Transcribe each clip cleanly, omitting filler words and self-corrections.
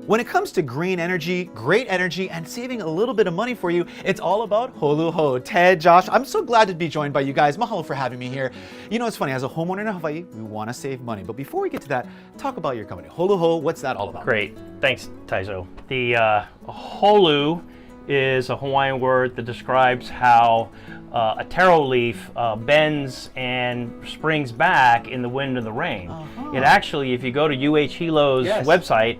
When it comes to green energy, great energy, and saving a little bit of money for you, it's all about Holuho. Ted, Josh, I'm so glad to be joined by you guys. Mahalo for having me here. You know, it's funny, as a homeowner in Hawaii, we want to save money. But before we get to that, talk about your company. Holuho, what's that all about? Great. Thanks, Taizo. The holu is a Hawaiian word that describes how a taro leaf bends and springs back in the wind and the rain. It actually, if you go to HHE's website,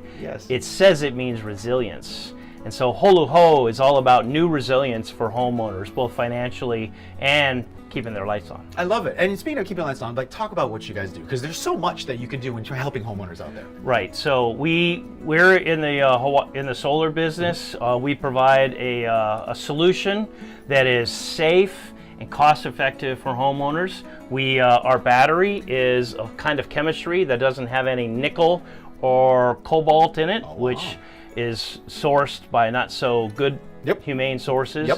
it says it means resilience. And so Holuho is all about new resilience for homeowners, both financially and keeping their lights on. I love it. And speaking of keeping lights on, like, talk about what you guys do, because there's so much that you can do when you're helping homeowners out there. Right. So we're in the solar business. We provide a solution that is safe and cost-effective for homeowners. Our battery is a kind of chemistry that doesn't have any nickel or cobalt in it, which is sourced by not so good humane sources.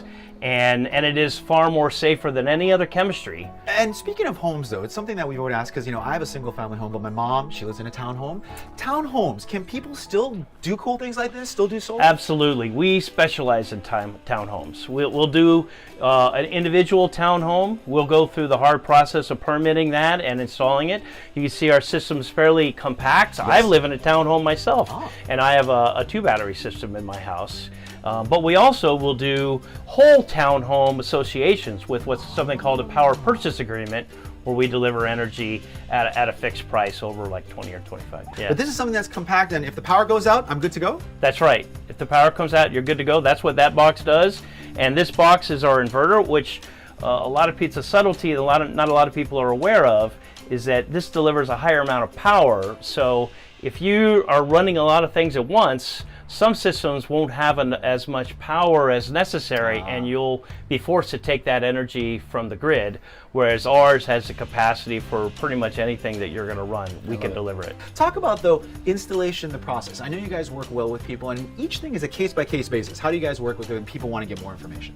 And it is far more safer than any other chemistry. And speaking of homes, though, it's something that we would ask, because, you know, I have a single family home, but my mom, she lives in a townhome. Townhomes, can people still do cool things like this, still do solar? Absolutely. We specialize in townhomes. We'll do an individual townhome. We'll go through the hard process of permitting that and installing it. You can see our system's fairly compact. I live in a townhome myself, and I have a 2-battery system in my house. But we also will do whole townhome associations with what's something called a power purchase agreement, where we deliver energy at a fixed price over like 20 or 25. Yeah. But this is something that's compact, and if the power goes out, I'm good to go? That's right. If the power comes out, you're good to go. That's what that box does. And this box is our inverter, which it's a subtlety that not a lot of people are aware of, is that this delivers a higher amount of power. So if you are running a lot of things at once, some systems won't have as much power as necessary, and you'll be forced to take that energy from the grid, whereas ours has the capacity for pretty much anything that you're going to run. We can deliver it. Talk about, though, installation, the process. I know you guys work well with people, and each thing is a case-by-case basis. How do you guys work with it when people want to get more information?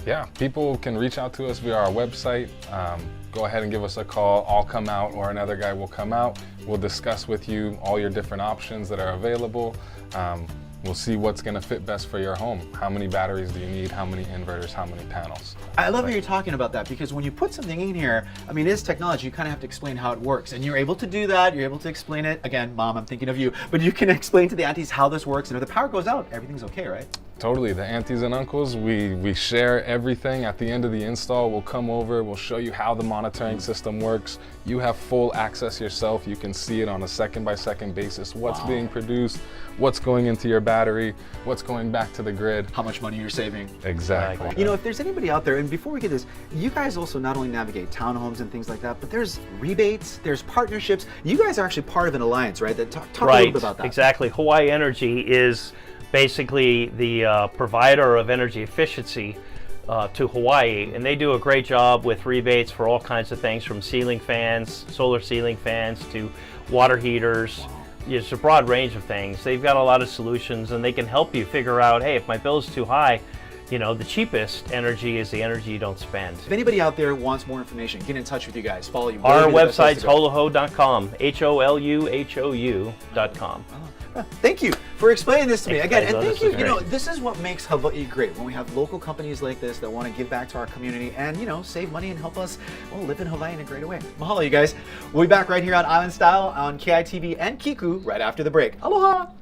Yeah, people can reach out to us via our website. Go ahead and give us a call. I'll come out, or another guy will come out. We'll discuss with you all your different options that are available. We'll see what's going to fit best for your home. How many batteries do you need? How many inverters? How many panels? I love how you're talking about that, because when you put something in here, I mean, it is technology. You kind of have to explain how it works, and you're able to do that. You're able to explain it. Again, Mom, I'm thinking of you, but you can explain to the aunties how this works, and if the power goes out, everything's okay, right? Totally. The aunties and uncles, we share everything. At the end of the install, we'll come over, we'll show you how the monitoring system works. You have full access yourself. You can see it on a second-by-second basis, what's being produced, what's going into your battery, what's going back to the grid. How much money you're saving. Exactly. You know, if there's anybody out there, and before we get this, you guys also not only navigate townhomes and things like that, but there's rebates, there's partnerships. You guys are actually part of an alliance, right? Talk a little bit about that. Exactly. Hawaii Energy is basically the provider of energy efficiency to Hawaii, and they do a great job with rebates for all kinds of things, from ceiling fans, solar ceiling fans, to water heaters. It's a broad range of things. They've got a lot of solutions, and they can help you figure out, hey, if my bill is too high, you know, the cheapest energy is the energy you don't spend. If anybody out there wants more information, get in touch with you guys, follow you. Our website's holuho.com, HOLUHOU.com. Thank you for explaining this to me again, and thank you. You know, this is what makes Hawaii great, when we have local companies like this that want to give back to our community and, you know, save money and help us, well, live in Hawaii in a greater way. Mahalo, you guys. We'll be back right here on Island Style on KITV and Kiku right after the break. Aloha!